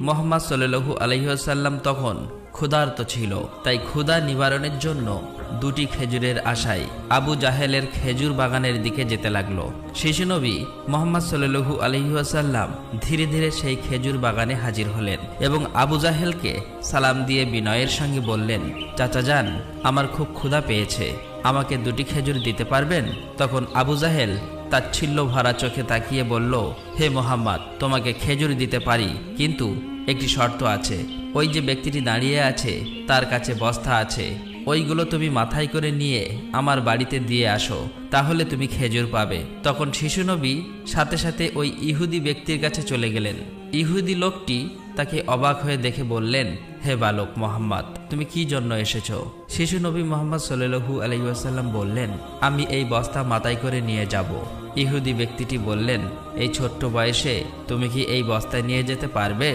মুহাম্মদ সাল্লাল্লাহু আলাইহি ওয়াসাল্লাম তখন ক্ষুধার্ত ছিল, তাই ক্ষুধা নিবারণের জন্য দুটি খেজুরের আশায় আবু জাহেলের খেজুর বাগানের দিকে যেতে লাগলো। শিশু নবী মুহাম্মদ সাল্লাল্লাহু আলাইহি ওয়াসাল্লাম ধীরে ধীরে সেই খেজুর বাগানে হাজির হলেন এবং আবু জাহেলকে সালাম দিয়ে বিনয়ের সঙ্গে বললেন, চাচা যান, আমার খুব ক্ষুধা পেয়েছে, আমাকে দুটি খেজুর দিতে পারবেন? তখন আবু জাহেল তাচ্ছিল্য ভরা চোখে তাকিয়ে বলল, হে মুহাম্মদ, তোমাকে খেজুর দিতে পারি, কিন্তু একটি শর্ত আছে। ওই যে ব্যক্তিটি দাঁড়িয়ে আছে তার কাছে বস্তা আছে, ওইগুলো তুমি মাথায় করে নিয়ে আমার বাড়িতে দিয়ে আসো, তাহলে তুমি খেজুর পাবে। তখন শিশু নবী সাথে সাথে ওই ইহুদি ব্যক্তির কাছে চলে গেলেন। ইহুদি লোকটি তাকে অবাক হয়ে দেখে বললেন, হে বালক মুহাম্মদ, তুমি কি জন্য এসেছো? শিশু নবী মুহাম্মদ সাল্লাল্লাহু আলাইহি ওয়াসাল্লাম বললেন, আমি এই বস্তা মাথায় করে নিয়ে যাব। ইহুদি ব্যক্তিটি বললেন, এই ছোট্ট বয়সে তুমি কি এই বস্তায় নিয়ে যেতে পারবে?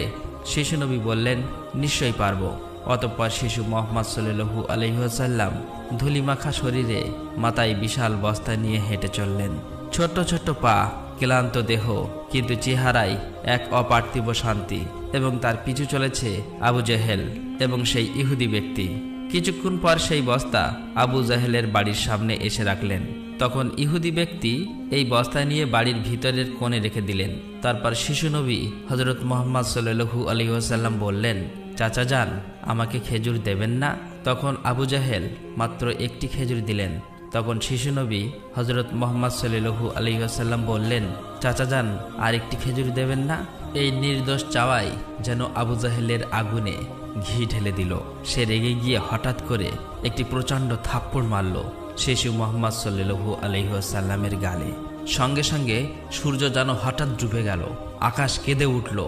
শিশু নবী বললেন, নিশ্চয়ই পারবো। অতঃপর শিশু মুহাম্মদ সাল্লাল্লাহু আলাইহি ওয়াসাল্লাম ধুলিমাখা শরীরে মাথায় বিশাল বস্তা নিয়ে হেঁটে চললেন। ছোট্ট ছোট্ট পা, ক্লান্ত দেহ, কিন্তু চেহারায় এক অপার্থিব শান্তি। এবং তার পিছু চলেছে আবু জাহেল এবং সেই ইহুদি ব্যক্তি। কিছুক্ষণ পর সেই বস্তা আবু জাহেলের বাড়ির সামনে এসে রাখলেন। তখন ইহুদি ব্যক্তি এই বস্তা নিয়ে বাড়ির ভিতরের কোণে রেখে দিলেন। তারপর শিশু নবী হযরত মুহাম্মদ সাল্লাল্লাহু আলাইহি ওয়াসাল্লাম বললেন, চাচা যান, আমাকে খেজুর দেবেন না? তখন আবু জাহেল মাত্র একটি খেজুর দিলেন। তখন শিশু নবী হযরত মুহাম্মদ সাল্লাল্লাহু আলাইহি ওয়াসাল্লাম বললেন, চাচা যান, আর একটি খেজুর দেবেন না? এই নির্দোষ চাওয়াই যেন আবু জাহেলের আগুনে ঘি ঢেলে দিল। সে রেগে গিয়ে হঠাৎ করে একটি প্রচণ্ড থাপ্পড় মারল শিশু মুহাম্মদ সাল্লাল্লাহু আলাইহি ওয়াসাল্লামের গালে। সঙ্গে সঙ্গে সূর্য যেন হঠাৎ ডুবে গেল, আকাশ কেঁদে উঠল,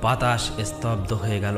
বাতাস স্তব্ধ হয়ে গেল,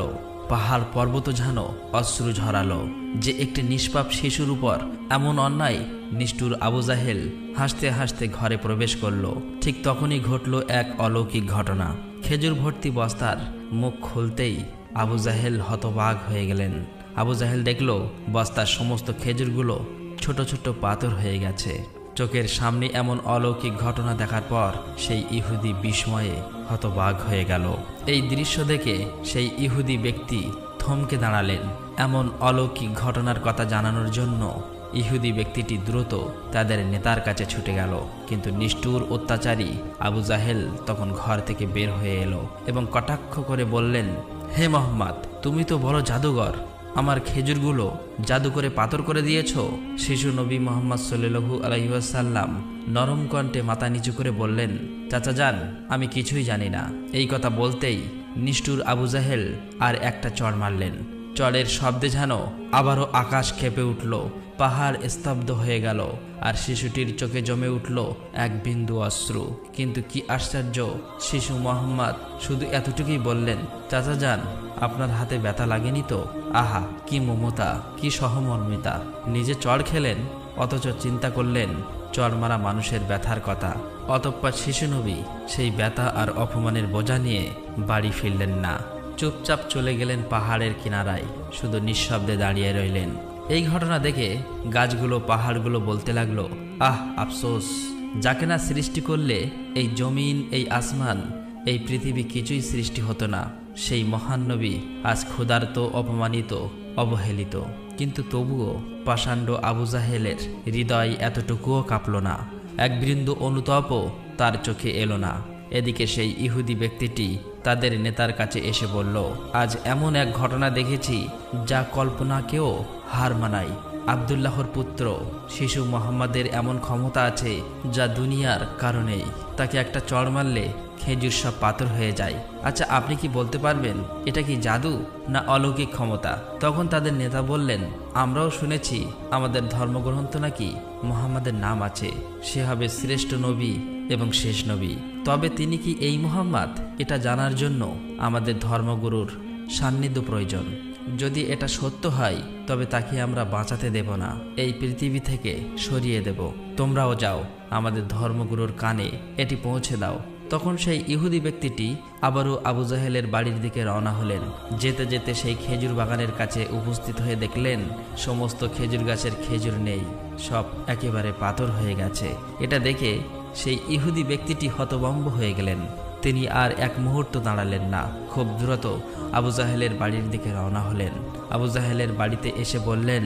পাহাড় পর্বত যেন অশ্রু ঝরালো। যে একটি নিষ্পাপ শিশুর উপর এমন অন্যায়! নিষ্ঠুর আবু জাহেল হাসতে হাসতে ঘরে প্রবেশ করল। ঠিক তখনই ঘটল এক অলৌকিক ঘটনা। খেজুর ভর্তি বস্তার মুখ খুলতেই আবু জাহেল হতবাক হয়ে গেলেন। আবু জাহেল দেখল বস্তার সমস্ত খেজুরগুলো ছোট ছোট পাথর হয়ে গেছে। চোখের সামনে এমন অলৌকিক ঘটনা দেখার পর সেই ইহুদি বিস্ময়ে হতবাক হয়ে গেল। এই দৃশ্য দেখে সেই ইহুদি ব্যক্তি থমকে দাঁড়ালেন। এমন অলৌকিক ঘটনার কথা জানানোর জন্য ইহুদি ব্যক্তিটি দ্রুত তাদের নেতার কাছে ছুটে গেল। কিন্তু নিষ্ঠুর অত্যাচারী আবু জাহেল তখন ঘর থেকে বের হয়ে এলো এবং কটাক্ষ করে বললেন, হে মুহাম্মদ, তুমি তো বড় জাদুঘর, আমার খেজুরগুলো জাদু করে পাথর করে দিয়েছ। শিশু নবী মুহাম্মদ সাল্লাল্লাহু আলাইহি ওয়াসাল্লাম নরম কণ্ঠে মাথা নিচু করে বললেন, চাচা যান, আমি কিছুই জানি না। এই কথা বলতেই নিষ্ঠুর আবু জাহেল আর একটা চড় মারলেন। চড়ের শব্দে যেন আবারও আকাশ কেঁপে উঠল, পাহাড় স্তব্ধ হয়ে গেল, আর শিশুটির চোখে জমে উঠল এক বিন্দু অশ্রু। কিন্তু কি আশ্চর্য, শিশু মুহাম্মদ শুধু এতটুকুই বললেন, চাচা যান, আপনার হাতে ব্যথা লাগেনি তো? আহা, কি মমতা, কি সহমর্মিতা! নিজে চড় খেলেন, অথচ চিন্তা করলেন চড় মারা মানুষের ব্যথার কথা। অতঃপর শিশু নবী সেই ব্যথা আর অপমানের বোঝা নিয়ে বাড়ি ফিরলেন না। চুপচাপ চলে গেলেন পাহাড়ের কিনারায়, শুধু নিঃশব্দে দাঁড়িয়ে রইলেন। এই ঘটনা দেখে গাছগুলো, পাহাড়গুলো বলতে লাগলো, আহ আফসোস, যাকে না সৃষ্টি করলে এই জমিন, এই আসমান, এই পৃথিবী কিছুই সৃষ্টি হতো না। সেই মহান নবী আজ ক্ষুধার্ত, অপমানিত, অবহেলিত। কিন্তু তবুও পাষাণ্ড আবু জাহেলের হৃদয় এতটুকুও কাঁপল না, এক বিন্দু অনুতাপও তার চোখে এলো না। এদিকে সেই ইহুদি ব্যক্তিটি তাদের নেতার কাছে এসে বলল, আজ এমন এক ঘটনা দেখেছি যা কল্পনাকেও হার মানায়। আব্দুল্লাহর পুত্র শিশু মুহাম্মাদের এমন ক্ষমতা আছে যা দুনিয়ার কারণেই। তাকে একটা চড় মারলে খেজুর সব পাথর হয়ে যায়। আচ্ছা, আপনি কি বলতে পারবেন এটা কি জাদু না অলৌকিক ক্ষমতা? তখন তাদের নেতা বললেন, আমরাও শুনেছি আমাদের ধর্মগ্রন্থ নাকি মুহাম্মাদের নাম আছে, সে হবে শ্রেষ্ঠ নবী এবং শেষ নবী। তবে তিনি কি এই মুহাম্মদ, এটা জানার জন্য আমাদের ধর্মগুরুর সান্নিধ্য প্রয়োজন। যদি এটা সত্য হয় তবে তাকে আমরা বাঁচাতে দেব না, এই পৃথিবী থেকে সরিয়ে দেব। তোমরাও যাও, আমাদের ধর্মগুরুর কানে এটি পৌঁছে দাও। তখন সেই ইহুদি ব্যক্তিটি আবারও আবু জাহেলের বাড়ির দিকে রওনা হলেন। যেতে যেতে সেই খেজুর বাগানের কাছে উপস্থিত হয়ে দেখলেন সমস্ত খেজুর গাছের খেজুর নেই, সব একেবারে পাথর হয়ে গেছে। এটা দেখে সেই ইহুদি ব্যক্তিটি হতভম্ব হয়ে গেলেন। তিনি আর এক মুহূর্ত দাঁড়ালেন না, খুব দ্রুত আবু জাহেলের বাড়ির দিকে রওনা হলেন। আবু জাহেলের বাড়িতে এসে বললেন,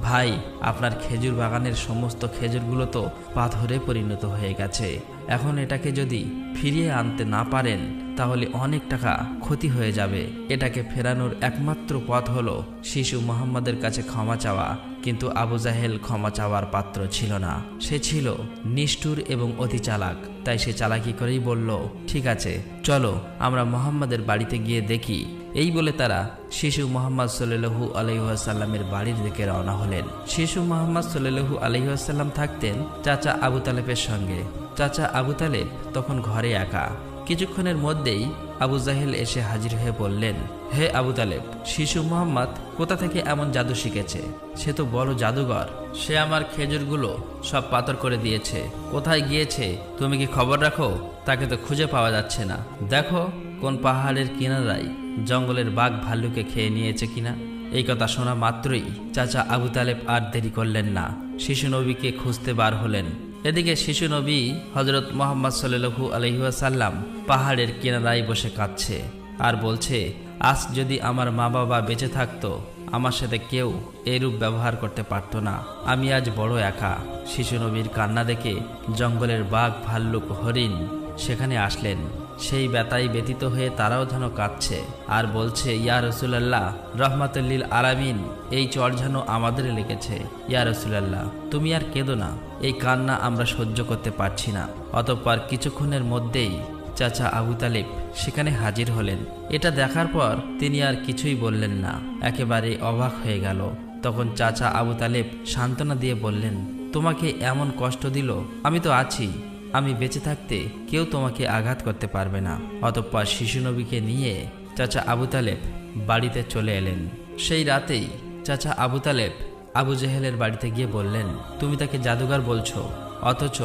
ভাই, আপনার খেজুর বাগানের সমস্ত খেজুরগুলো তো পাথরে পরিণত হয়ে গেছে। এখন এটাকে যদি ফিরিয়ে আনতে না পারেন তাহলে অনেক টাকা ক্ষতি হয়ে যাবে। এটাকে ফেরানোর একমাত্র পথ হলো শিশু মুহাম্মাদের কাছে ক্ষমা চাওয়া। কিন্তু আবু জাহেল ক্ষমা চাওয়ার পাত্র ছিল না। সে ছিল নিষ্ঠুর এবং অতি চালাক। তাই সে চালাকি করেই বলল, ঠিক আছে, চলো আমরা মুহাম্মাদের বাড়িতে গিয়ে দেখি। এই বলে তারা শিশু মুহাম্মদ সাল্লাল্লাহু আলাইহি ওয়াসাল্লামের বাড়ির দিকে রওনা হলেন। শিশু মুহাম্মদ সাল্লাল্লাহু আলাইহি ওয়াসাল্লাম থাকতেন চাচা আবু তালেবের সঙ্গে। চাচা আবু তালেব তখন ঘরে একা। কিছুক্ষণের মধ্যেই আবু জাহেল এসে হাজির হয়ে বললেন, হে আবু তালেব, শিশু মুহাম্মদ কোথা থেকে এমন জাদু শিখেছে? সে তো বড় জাদুঘর। সে আমার খেজুরগুলো সব পাথর করে দিয়েছে। কোথায় গিয়েছে তুমি কি খবর রাখো? তাকে তো খুঁজে পাওয়া যাচ্ছে না। দেখো কোন পাহাড়ের কিনারায় জঙ্গলের বাঘ ভাল্লুকে খেয়ে নিয়েছে কিনা। এই কথা শোনা মাত্রই চাচা আবু তালেব আর দেরি করলেন না, শিশু নবীকে খুঁজতে বার হলেন। এদিকে শিশু নবী হযরত মুহাম্মদ সাল্লাল্লাহু আলাইহি ওয়াসাল্লাম পাহাড়ের কিনারায় বসে কাঁদছে আর বলছে, আজ যদি আমার মা বাবা বেঁচে থাকতো আমার সাথে কেউ এরূপ ব্যবহার করতে পারত না। আমি আজ বড় একা। শিশু নবীর কান্না দেখে জঙ্গলের বাঘ ভাল্লুক হরিণ সেখানে আসলেন। সেই ব্যথায় ব্যতীত হয়ে তারাও যেন কাঁদছে আর বলছে, ইয়া রাসূলুল্লাহ, রহমাতুল লিল আলামিন, এই চর যেন আমাদের লেগেছে। ইয়া রাসূলুল্লাহ, তুমি আর কেঁদো না, এই কান্না আমরা সহ্য করতে পারছি না। অতঃপর কিছুক্ষণের মধ্যেই চাচা আবু তালেব সেখানে হাজির হলেন। এটা দেখার পর তিনি আর কিছুই বললেন না, একেবারে অবাক হয়ে গেল। তখন চাচা আবু তালেব সান্ত্বনা দিয়ে বললেন, তোমাকে এমন কষ্ট দিল, আমি তো আছি। আমি বেঁচে থাকতে কেউ তোমাকে আঘাত করতে পারবে না। অতঃপর শিশু নবীকে নিয়ে চাচা আবু তালেব বাড়িতে চলে এলেন। সেই রাতেই চাচা আবু তালেব আবু জাহেলের বাড়িতে গিয়ে বললেন, তুমি তাকে জাদুঘর বলছো, অথচ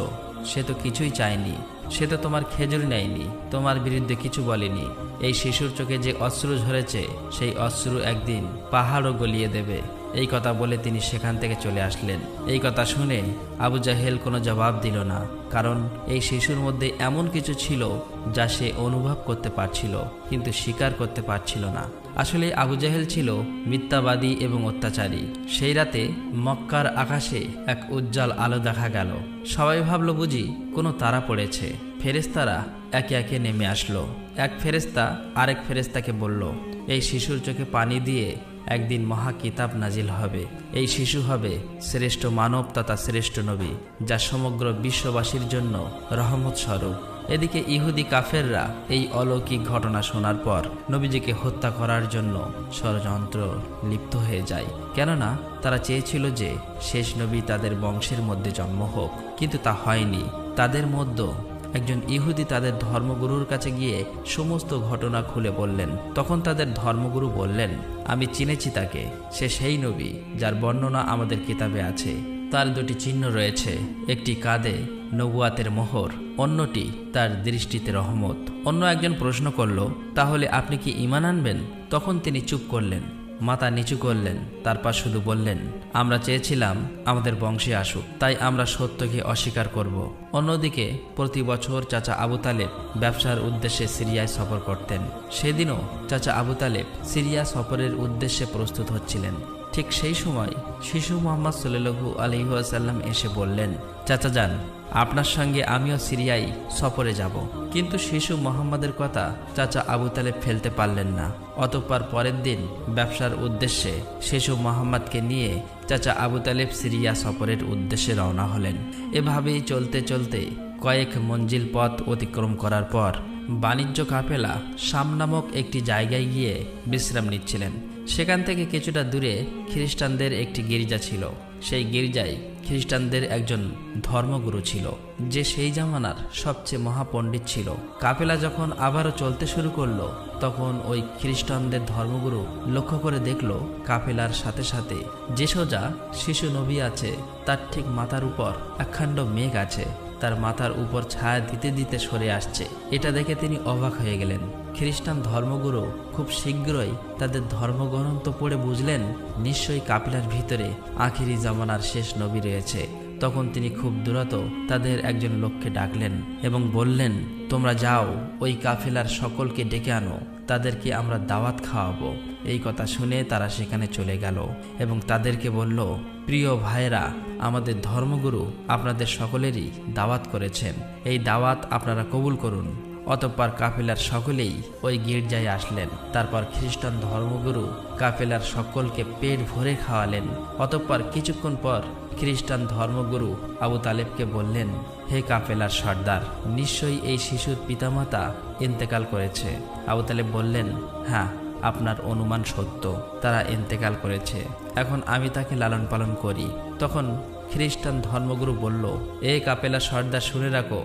সে তো কিছুই চায়নি। সে তো তোমার খেজুর নেয়নি, তোমার বিরুদ্ধে কিছু বলেনি। এই শিশুর চোখে যে অশ্রু ঝরেছে সেই অশ্রু একদিন পাহাড়ও গলিয়ে দেবে। এই কথা বলে তিনি সেখান থেকে চলে আসলেন। এই কথা শুনে আবু জাহেল কোনো জবাব দিল না, কারণ এই শিশুর মধ্যে এমন কিছু ছিল যা সে অনুভব করতে পারছিল কিন্তু স্বীকার করতে পারছিল না। আসলে আবু জাহেল ছিল মিথ্যাবাদী এবং অত্যাচারী। সেই রাতে মক্কার আকাশে এক উজ্জ্বল আলো দেখা গেল। সবাই ভাবল বুঝি কোনো তারা পড়েছে। ফেরেশতারা একে একে নেমে আসলো। এক ফেরেশতা আরেক ফেরেশতাকে বলল, এই শিশুর চোখে পানি দিয়ে একদিন মহা কিতাব নাজিল হবে। এই শিশু হবে শ্রেষ্ঠ মানব তথা শ্রেষ্ঠ নবী, যা সমগ্র বিশ্ববাসীর জন্য রহমত স্বরূপ। এদিকে ইহুদি কাফেররা এই অলৌকিক ঘটনা শোনার পর নবীজিকে হত্যা করার জন্য ষড়যন্ত্র লিপ্ত হয়ে যায়। কেননা তারা চেয়েছিল যে শেষ নবী তাদের বংশের মধ্যে জন্ম হোক, কিন্তু তা হয়নি। তাদের মধ্যে একজন ইহুদি তাদের ধর্মগুরুর কাছে গিয়ে সমস্ত ঘটনা খুলে বললেন। তখন তাদের ধর্মগুরু বললেন, আমি চিনেছি তাকে, সে সেই নবী যার বর্ণনা আমাদের কিতাবে আছে। তার দুটি চিহ্ন রয়েছে, একটি কাঁধে নবুয়াতের মোহর, অন্যটি তার দৃষ্টিতে রহমত। অন্য একজন প্রশ্ন করল, তাহলে আপনি কি ঈমান আনবেন? তখন তিনি চুপ করলেন, মাথা নিচু করলেন, তারপর শুধু বললেন, আমরা চেয়েছিলাম আমাদের বংশে আসুক, তাই আমরা সত্যকে অস্বীকার করব। অন্যদিকে প্রতি বছর চাচা আবু তালেব ব্যবসার উদ্দেশ্যে সিরিয়ায় সফর করতেন। সেদিনও চাচা আবু তালেব সিরিয়া সফরের উদ্দেশ্যে প্রস্তুত হচ্ছিলেন। ঠিক সেই সময় শিশু মুহাম্মদ সাল্লাল্লাহু আলাইহি ওয়াসাল্লাম এসে বললেন, চাচা যান, আপনার সঙ্গে আমিও সিরিয়ায় সফরে যাব। কিন্তু শিশু মুহাম্মাদের কথা চাচা আবু তালেব ফেলতে পারলেন না। অতঃপর পরের দিন ব্যবসার উদ্দেশ্যে শিশু মুহাম্মাদকে নিয়ে চাচা আবু তালেব সিরিয়া সফরের উদ্দেশ্যে রওনা হলেন। এভাবেই চলতে চলতে কয়েক মঞ্জিল পথ অতিক্রম করার পর বাণিজ্য কাফেলা শাম নামক একটি জায়গায় গিয়ে বিশ্রাম নিচ্ছিলেন। সেখান থেকে কিছুটা দূরে খ্রিস্টানদের একটি গির্জা ছিল। সেই গির্জায় খ্রিস্টানদের একজন ধর্মগুরু ছিল, যে সেই জামানার সবচেয়ে মহাপণ্ডিত ছিল। কাফেলা যখন আবারও চলতে শুরু করলো, তখন ওই খ্রিস্টানদের ধর্মগুরু লক্ষ্য করে দেখল কাফেলার সাথে সাথে যে সোজা শিশু নবী আছে তার ঠিক মাথার উপর একখণ্ড মেঘ আছে, তার মাথার উপর ছায়া দিতে দিতে সরে আসছে। এটা দেখে তিনি অবাক হয়ে গেলেন। খ্রিস্টান ধর্মগুরু খুব শীঘ্রই তাদের ধর্মগ্রন্থ পড়ে বুঝলেন নিশ্চয়ই কাফেলার ভিতরে আখিরি জামানার শেষ নবী রয়েছে। তখন তিনি খুব দ্রুত তাদের একজন লোককে ডাকলেন এবং বললেন, তোমরা যাও, ওই কাফেলার সকলকে ডেকে আনো, তাদেরকে আমরা দাওয়াত খাওয়াবো। এই কথা শুনে তারা সেখানে চলে গেল এবং তাদেরকে বলল, প্রিয় ভাইরা, আমাদের ধর্মগুরু আপনাদের সকলেরই দাওয়াত করেছেন, এই দাওয়াত আপনারা কবুল করুন। অতঃপর কাফেলার সকলেই ওই গির্জায় আসলেন। তারপর খ্রিস্টান ধর্মগুরু কাফেলার সকলকে পেট ভরে খাওয়ালেন। অতঃপর কিছুক্ষণ পর খ্রিস্টান ধর্মগুরু আবু তালেবকে বললেন, হে কাফেলার সর্দার, নিশ্চয়ই এই শিশুর পিতামাতা ইন্তেকাল করেছে। আবু তালেব বললেন, হ্যাঁ, আপনার অনুমান সত্য, তারা ইন্তেকাল করেছে। এখন আমি তাকে লালন পালন করি। তখন খ্রিস্টান ধর্মগুরু বলল, এ কাফেলার সর্দার, শুনে রাখো,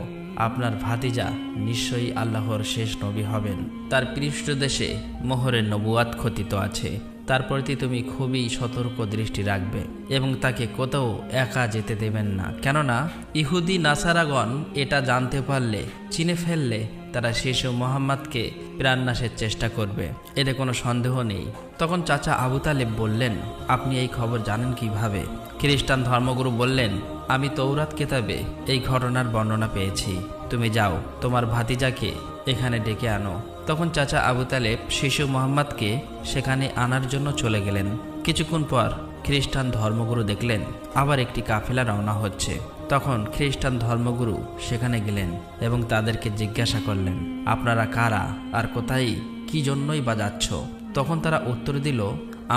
আপনার ভাতিজা নিশ্চয়ই আল্লাহর শেষ নবী হবেন। তার পৃষ্ঠদেশে মোহরের নবুয়াত খচিত আছে। তার প্রতি তুমি খুবই সতর্ক দৃষ্টি রাখবে এবং তাকে কোথাও একা যেতে দেবেন না। কেননা ইহুদি নাসারাগণ এটা জানতে পারলে, চিনে ফেললে, তারা শিশু মোহাম্মদকে প্রাণনাশের চেষ্টা করবে, এতে কোনো সন্দেহ নেই। তখন চাচা আবু তালেব বললেন, আপনি এই খবর জানেন কিভাবে? খ্রিস্টান ধর্মগুরু বললেন, আমি তৌরাত কিতাবে এই ঘটনার বর্ণনা পেয়েছি। তুমি যাও, তোমার ভাতিজাকে এখানে ডেকে আনো। তখন চাচা আবু তালেব শিশু মোহাম্মদকে সেখানে আনার জন্য চলে গেলেন। কিছুক্ষণ পর খ্রিস্টান ধর্মগুরু দেখলেন আবার একটি কাফেলা রওনা হচ্ছে। তখন খ্রিস্টান ধর্মগুরু সেখানে গেলেন এবং তাদেরকে জিজ্ঞাসা করলেন, আপনারা কারা আর কোথায়, কি জন্যই বা যাচ্ছ? তখন তারা উত্তর দিল,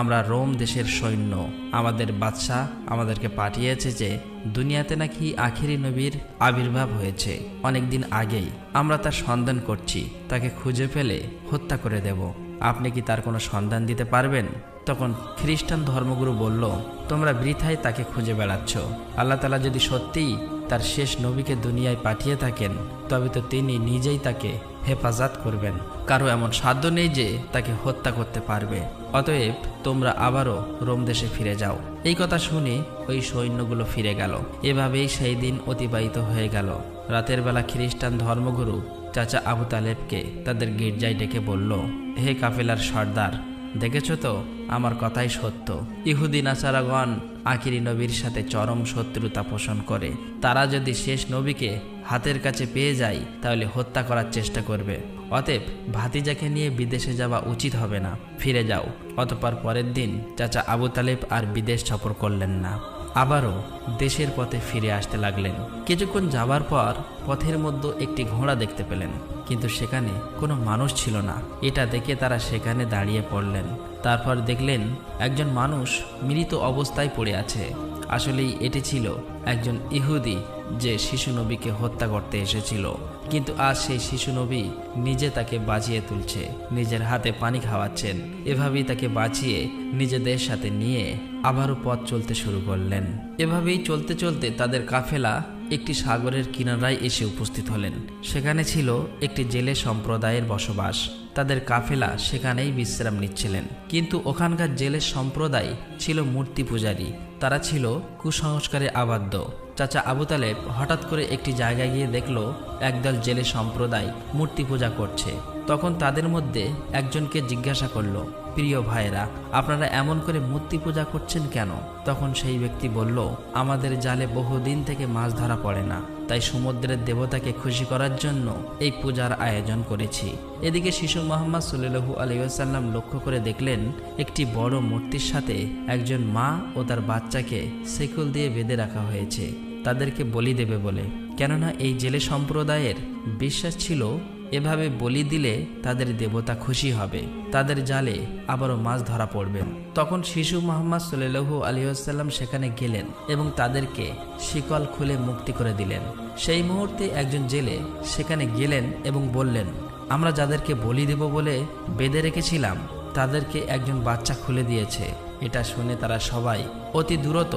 আমরা রোম দেশের সৈন্য। আমাদের বাদশাহ আমাদেরকে পাঠিয়েছে যে দুনিয়াতে নাকি আখিরি নবীর আবির্ভাব হয়েছে অনেকদিন আগেই। আমরা তার সন্ধান করছি, তাকে খুঁজে পেলে হত্যা করে দেব। আপনি কি তার কোনো সন্ধান দিতে পারবেন? তখন খ্রিস্টান ধর্মগুরু বলল, তোমরা বৃথায় তাকে খুঁজে বেড়াচ্ছ। আল্লাহ তাআলা যদি সত্যিই তার শেষ নবীকে দুনিয়ায় পাঠিয়ে থাকেন, তবে তো তিনি নিজেই তাকে হেফাজত করবেন। কারো এমন সাধ্য নেই যে তাকে হত্যা করতে পারবে। অতএব তোমরা আবারও রোম দেশে ফিরে যাও। এই কথা শুনে ওই সৈন্যগুলো ফিরে গেল। এভাবেই সেই দিন অতিবাহিত হয়ে গেল। রাতের বেলা খ্রিস্টান ধর্মগুরু চাচা আবু তালেবকে তাদের গির্জায় ডেকে বলল, হে কাফেলার সর্দার, দেখেছ তো, আমার কথাই সত্য। ইহুদি নাসারাগণ আখিরি নবীর সাথে চরম শত্রুতা পোষণ করে। তারা যদি শেষ নবীকে হাতের কাছে পেয়ে যায় তাহলে হত্যা করার চেষ্টা করবে। অতএব ভাতিজাকে নিয়ে বিদেশে যাওয়া উচিত হবে না, ফিরে যাও। অতঃপর পরের দিন চাচা আবু তালেব আর বিদেশ সফর করলেন না, আবারও দেশের পথে ফিরে আসতে লাগলেন। কিছুক্ষণ যাবার পর পথের মধ্যে একটি ঘোড়া দেখতে পেলেন, কিন্তু সেখানে কোনো মানুষ ছিল না। এটা দেখে তারা সেখানে দাঁড়িয়ে পড়লেন। তারপর দেখলেন একজন মানুষ মৃত অবস্থায় পড়ে আছে। আসলেই এটি ছিল একজন ইহুদি যে শিশু নবীকে হত্যা করতে এসেছিল। কিন্তু আজ সেই শিশু নবী নিজে তাকে বাঁচিয়ে তুলছে, নিজের হাতে পানি খাওয়াচ্ছেন। এভাবেই তাকে বাঁচিয়ে নিজেদের সাথে নিয়ে আবারও পথ চলতে শুরু করলেন। এভাবেই চলতে চলতে তাদের কাফেলা একটি সাগরের কিনারায় এসে উপস্থিত হলেন। সেখানে ছিল একটি জেলে সম্প্রদায়ের বসবাস। তাদের কাফেলা সেখানেই বিশ্রাম নিচ্ছিলেন। কিন্তু ওখানকার জেলে সম্প্রদায় ছিল মূর্তি পূজারী। তারা ছিল কুসংস্কারে আবদ্ধ। চাচা আবু তালেব হঠাৎ করে একটি জায়গায় গিয়ে দেখল একদল জেলে সম্প্রদায় মূর্তি পূজা করছে। তখন তাদের মধ্যে একজনকে জিজ্ঞাসা করলো, প্রিয় ভাইরা, আপনারা এমন করে মূর্তি পূজা করছেন কেন? তখন সেই ব্যক্তি বলল, আমাদের জালে বহুদিন থেকে মাছ ধরা পড়ে না, তাই সমুদ্রের দেবতাকে খুশি করার জন্য এই পূজার আয়োজন করেছি। এদিকে শিশু মোহাম্মদ সাল্লাল্লাহু আলাইহি ওয়াসাল্লাম লক্ষ্য করে দেখলেন একটি বড় মূর্তির সাথে একজন মা ও তার বাচ্চাকে শেকল দিয়ে বেঁধে রাখা হয়েছে, তাদেরকে বলি দেবে বলে। কেননা এই জেলে সম্প্রদায়ের বিশ্বাস ছিল এভাবে বলি দিলে তাদের দেবতা খুশি হবে, তাদের জালে আবারও মাছ ধরা পড়বে। তখন শিশু মোহাম্মদ সাল্লাল্লাহু আলাইহি ওয়াসাল্লাম সেখানে গেলেন এবং তাদেরকে শিকল খুলে মুক্তি করে দিলেন। সেই মুহূর্তে একজন জেলে সেখানে গেলেন এবং বললেন, আমরা যাদেরকে বলি দেব বলে বেঁধে রেখেছিলাম তাদেরকে একজন বাচ্চা খুলে দিয়েছে। এটা শুনে তারা সবাই অতি দ্রুত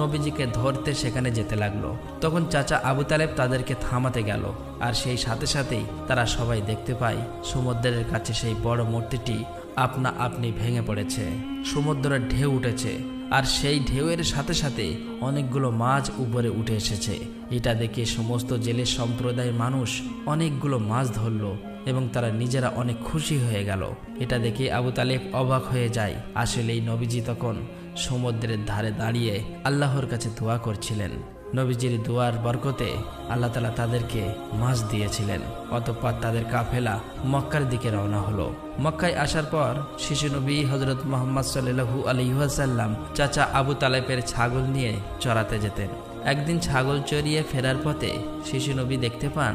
নবীজিকে ধরতে সেখানে যেতে লাগলো। তখন চাচা আবু তালেব তাদেরকে থামাতে গেল, আর সেই সাথে সাথেই তারা সবাই দেখতে পায় সমুদ্রের কাছে সেই বড় মূর্তিটি আপনা আপনি ভেঙে পড়েছে। সমুদ্রের ঢেউ উঠেছে, আর সেই ঢেউয়ের সাথে সাথে অনেকগুলো মাছ উপরে উঠে এসেছে। এটা দেখে সমস্ত জেলে সম্প্রদায়ের মানুষ অনেকগুলো মাছ ধরল এবং তারা নিজেরা অনেক খুশি হয়ে গেল। এটা দেখে আবু তালেব অবাক হয়ে যায়। আসলে এই নবীজি তখন সমুদ্রের ধারে দাঁড়িয়ে আল্লাহর কাছে দোয়া করছিলেন। নবীজির দুয়ার বরকতে আল্লাহ তাআলা তাদেরকে মাছ দিয়েছিলেন। অতঃপর তাদের কাফেলা মক্কার দিকে রওনা হলো। মক্কায় আসার পর শিশু নবী হযরত মুহাম্মদ সাল্লাল্লাহু আলাইহি ওয়াসাল্লাম চাচা আবু তালেবের ছাগল নিয়ে চরাতে যেতেন। একদিন ছাগল চড়িয়ে ফেরার পথে শিশু নবী দেখতে পান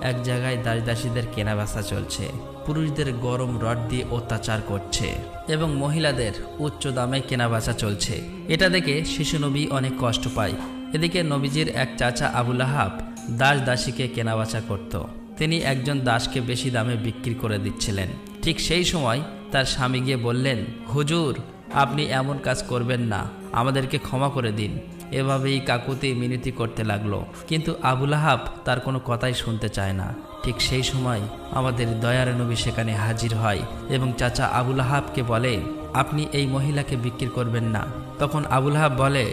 এক জায়গায় দাসদাসীদের কেনাবেচা চলছে। পুরুষদের গরম রড দিয়ে অত্যাচার করছে এবং মহিলাদের উচ্চ দামে কেনাবেচা চলছে। এটা দেখে শিশু নবী অনেক কষ্ট পায়। এদিকে নবীজির এক চাচা আবু লাহাব দাসদাসীকে কেনাবেচা করত। তিনি একজন দাসকে বেশি দামে বিক্রি করে দিচ্ছিলেন। ঠিক সেই সময় তার স্বামী গিয়ে বললেন, হুজুর, আপনি এমন কাজ করবেন না, আমাদেরকে ক্ষমা করে দিন। এভাবেই কাকুতি মিনতি করতে লাগলো, কিন্তু আবু লাহাব তার কোনো কথাই শুনতে চায় না। ঠিক সেই সময় আমাদের দয়ার নবী সেখানে হাজির হয় এবং চাচা আবু লাহাবকে বলে, আপনি এই মহিলাকে বিক্রি করবেন না। তখন আবু লাহাব বলে,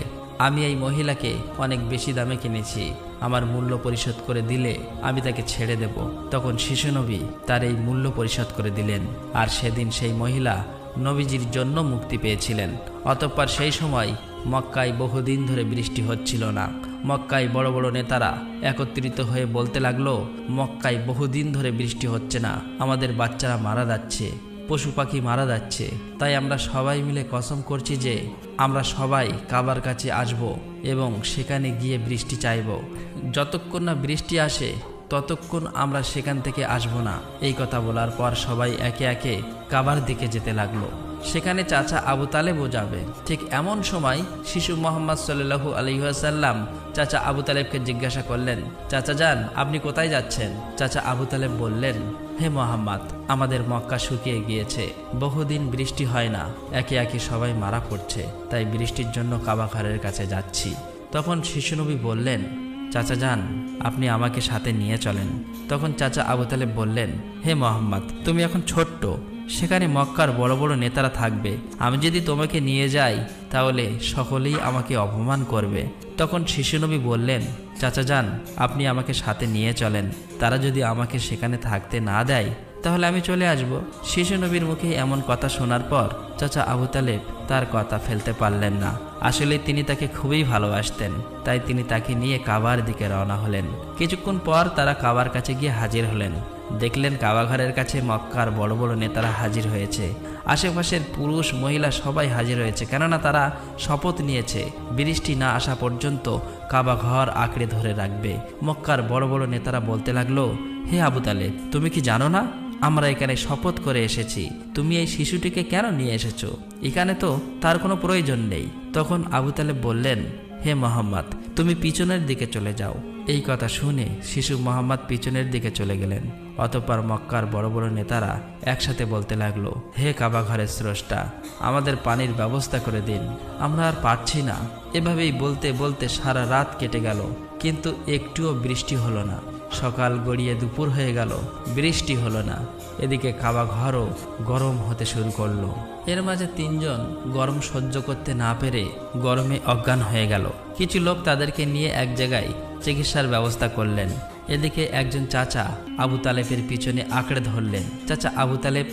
আমি এই মহিলাকে অনেক বেশি দামে কিনেছি, আমার মূল্য পরিশোধ করে দিলে আমি তাকে ছেড়ে দেব। তখন শিশু নবী তার এই মূল্য পরিশোধ করে দিলেন, আর সেদিন সেই মহিলা নবীজির জন্য মুক্তি পেয়েছিলেন। অতঃপর সেই সময় মক্কায় বহুদিন ধরে বৃষ্টি হচ্ছিল না। মক্কায় বড় বড় নেতারা একত্রিত হয়ে বলতে লাগলো, মক্কায় বহুদিন ধরে বৃষ্টি হচ্ছে না, আমাদের বাচ্চারা মারা যাচ্ছে, পশু পাখি মারা যাচ্ছে। তাই আমরা সবাই মিলে কসম করছি যে আমরা সবাই কাবার কাছে আসব এবং সেখানে গিয়ে বৃষ্টি চাইব। যতক্ষণ না বৃষ্টি আসে ততক্ষণ আমরা সেখান থেকে আসব না। এই কথা বলার পর সবাই একে একে কাবার দিকে যেতে লাগলো। সেখানে চাচা আবু তালেবও যাবে। ঠিক এমন সময় শিশু মুহাম্মদ সাল্লাল্লাহু আলাইহি ওয়াসাল্লাম চাচা আবু তালেবকে জিজ্ঞাসা করলেন, চাচা যান, আপনি কোথায় যাচ্ছেন? চাচা আবু তালেব বললেন, হে মুহাম্মদ, আমাদের মক্কা শুকিয়ে গিয়েছে, বহুদিন বৃষ্টি হয় না, একে একে সবাই মারা পড়ছে, তাই বৃষ্টির জন্য কাবা ঘরের কাছে যাচ্ছি। তখন শিশু নবী বললেন, চাচা যান, আপনি আমাকে সাথে নিয়ে চলেন। তখন চাচা আবু তালেব বললেন, হে মুহাম্মদ, তুমি এখন ছোট্ট, সেখানে মক্কার বড় বড় নেতারা থাকবে, আমি যদি তোমাকে নিয়ে যাই তাহলে সকলেই আমাকে অপমান করবে। তখন শিশু নবী বললেন, চাচা যান, আপনি আমাকে সাথে নিয়ে চলেন, তারা যদি আমাকে সেখানে থাকতে না দেয় তাহলে আমি চলে আসব। শিশু নবীর মুখে এমন কথা শোনার পর চাচা আবু তালেব তার কথা ফেলতে পারলেন না। আসলে তিনি তাকে খুবই ভালোবাসতেন, তাই তিনি তাকে নিয়ে কাবার দিকে রওনা হলেন। কিছুক্ষণ পর তারা কাবার কাছে গিয়ে হাজির হলেন। দেখলেন কাবাঘরের কাছে মক্কার বড় বড় নেতারা হাজির হয়েছে। আশেপাশের পুরুষ মহিলা সবাই হাজির হয়েছে, কেননা তারা শপথ নিয়েছে বৃষ্টি না আসা পর্যন্ত কাবাঘর আঁকড়ে ধরে রাখবে। মক্কার বড় বড় নেতারা বলতে লাগলো, হে আবু তালেব, তুমি কি জানো না আমরা এখানে শপথ করে এসেছি, তুমি এই শিশুটিকে কেন নিয়ে এসেছো? এখানে তো তার কোনো প্রয়োজন নেই। তখন আবু তালেব বললেন, হে মুহাম্মদ, তুমি পিছনের দিকে চলে যাও। এই কথা শুনে শিশু মুহাম্মদ পিছনের দিকে চলে গেলেন। অতঃপর মক্কার বড় বড় নেতারা একসাথে বলতে লাগলো, হে কাবা ঘরের স্রষ্টা, আমাদের পানির ব্যবস্থা করে দিন, আমরা আর পারছি না। এভাবেই বলতে বলতে সারা রাত কেটে গেল, কিন্তু একটুও বৃষ্টি হলো না। সকাল গড়িয়ে দুপুর হয়ে গেল, বৃষ্টি হলো না। এদিকে কাবা ঘরও গরম হতে শুরু করলো। এর মাঝে তিনজন গরম সহ্য করতে না পেরে গরমে অজ্ঞান হয়ে গেল। কিছু লোক তাদেরকে নিয়ে এক জায়গায় চিকিৎসার ব্যবস্থা করলেন। এদিকে একজন চাচা আবু তালেবের পিছনে আঁকড়ে ধরলেন। চাচা আবু তালেব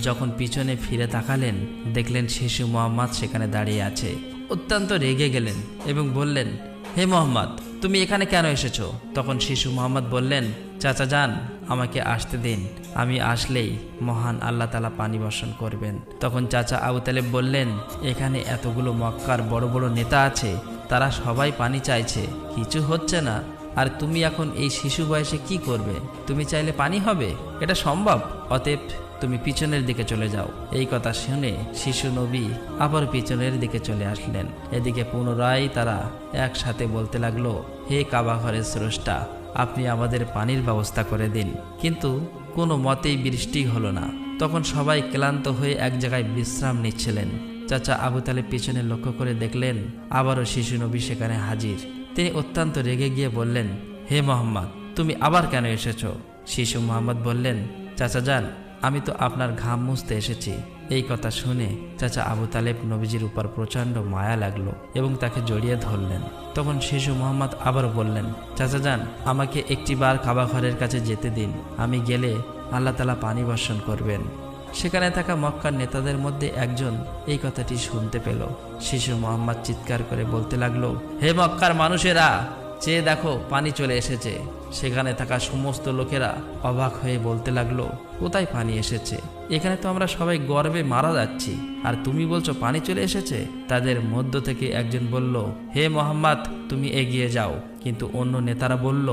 যখন পিছনে ফিরে তাকালেন, দেখলেন শিশু মুহাম্মদ সেখানে দাঁড়িয়ে আছে। অত্যন্ত রেগে গেলেন এবং বললেন, হে মুহাম্মদ, তুমি এখানে কেন এসেছো? তখন শিশু মুহাম্মদ বললেন, চাচা যান, আমাকে আসতে দিন, আমি আসলেই মহান আল্লাহ তাআলা পানি বর্ষণ করবেন। তখন চাচা আবু তালেব বললেন, এখানে এতগুলো মক্কার বড় বড় নেতা আছে, তারা সবাই পানি চাইছে, কিছু হচ্ছে না, আর তুমি এখন এই শিশু বয়সে কি করবে? তুমি চাইলে পানি হবে? এটা সম্ভব? অতএব তুমি পিছনের দিকে চলে যাও। এই কথা শুনে শিশু নবী আবার পিছনের দিকে চলে আসলেন। এদিকে পুনরায় তারা একসাথে বলতে লাগলো, হে কাবা ঘরের স্রষ্টা, আপনি আমাদের পানির ব্যবস্থা করে দিন। কিন্তু কোনো মতেই বৃষ্টি হলো না। তখন সবাই ক্লান্ত হয়ে এক জায়গায় বিশ্রাম নিচ্ছিলেন। চাচা আবু তালেব পিছনে লক্ষ্য করে দেখলেন আবারও শিশু নবী সেখানে হাজির। তিনি অত্যন্ত রেগে গিয়ে বললেন, হে মুহাম্মদ, তুমি আবার কেন এসেছো? শিশু মুহাম্মদ বললেন, চাচা যান, আমি তো আপনার ঘাম মুছতে এসেছি। এই কথা শুনে চাচা আবু তালেব নবীজির উপর প্রচণ্ড মায়া লাগলো এবং তাকে জড়িয়ে ধরলেন। তখন শিশু মুহাম্মদ আবার বললেন, চাচা যান, আমাকে একটিবার কাবা ঘরের কাছে যেতে দিন, আমি গেলে আল্লাহ তাআলা পানি বর্ষণ করবেন। সেখানে থাকা মক্কার নেতাদের মধ্যে একজন এই কথাটি শুনতে পেল। শিশু মুহাম্মদ চিৎকার করে বলতে লাগলো, হে মক্কার মানুষেরা, চেয়ে দেখো পানি চলে এসেছে। সেখানে থাকা সমস্ত লোকেরা অবাক হয়ে বলতে লাগলো, কোথায় পানি এসেছে? এখানে তো আমরা সবাই গর্বে মারা যাচ্ছি, আর তুমি বলছো পানি চলে এসেছে। তাদের মধ্য থেকে একজন বলল, হে মোহাম্মদ, তুমি এগিয়ে যাও। কিন্তু অন্য নেতারা বলল,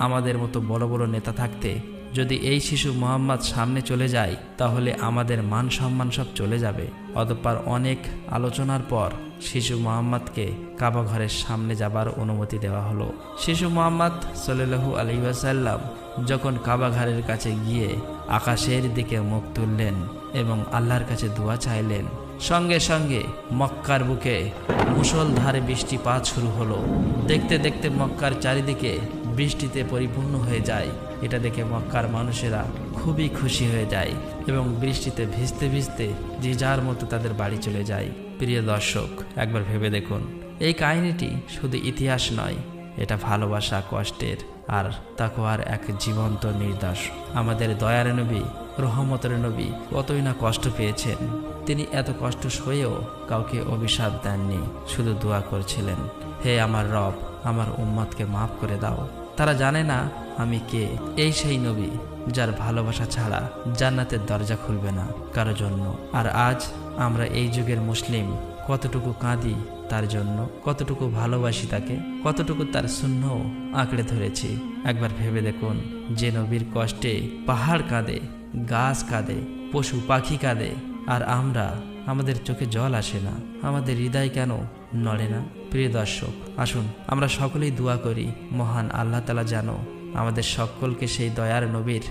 আমাদের মতো বড় বড় নেতা থাকতে যদি এই শিশু মোহাম্মদ সামনে চলে যায় তাহলে আমাদের মান সম্মান সব চলে যাবে। অতঃপর অনেক আলোচনার পর শিশু মোহাম্মদকে কাবা ঘরের সামনে যাবার অনুমতি দেওয়া হলো। শিশু মোহাম্মদ সাল্লাল্লাহু আলাইহি ওয়াসাল্লাম যখন কাবা ঘরের কাছে গিয়ে আকাশের দিকে মুখ তুললেন এবং আল্লাহর কাছে দোয়া চাইলেন, সঙ্গে সঙ্গে মক্কার বুকে মুষলধারে বৃষ্টিপাত শুরু হলো। দেখতে দেখতে মক্কার চারিদিকে বৃষ্টিতে পরিপূর্ণ হয়ে যায়। এটা দেখে মক্কার মানুষেরা খুবই খুশি হয়ে যায় এবং বৃষ্টিতে ভিজতে ভিজতে যে যার মতো তাদের বাড়ি চলে যায়। প্রিয় দর্শক, একবার ভেবে দেখুন, এই কাহিনীটি শুধু ইতিহাস নয়, এটা ভালোবাসা, কষ্টের আর তাকওয়ার এক জীবন্ত নিদর্শ। আমাদের দয়ার নবী, রহমতের নবী কতই না কষ্ট পেয়েছেন। তিনি এত কষ্ট সয়েও কাউকে অভিশাপ দেননি, শুধু দোয়া করছিলেন, হে আমার রব, আমার উম্মতকে মাফ করে দাও। তারা জানে না আমি কে। এই সেই নবী যার ভালোবাসা ছাড়া জান্নাতের দরজা খুলবে না কারো জন্য। আর আজ আমরা এই যুগের মুসলিম কতটুকু কাঁদি তার জন্য, কতটুকু ভালোবাসি তাকে, কতটুকু তার সুন্নাহ আঁকড়ে ধরেছি। একবার ভেবে দেখুন, যে নবীর কষ্টে পাহাড় কাঁদে, গাছ কাঁদে, পশু পাখি কাঁদে, আর আমাদের চোখে জল আসে না, আমাদের হৃদয় কেন নড়ে না? প্রিয় দর্শক, আসুন আমরা সকলেই দোয়া করি, মহান আল্লাহ তাআলা যেন আমাদের সকলকে সেই দয়ার নবীর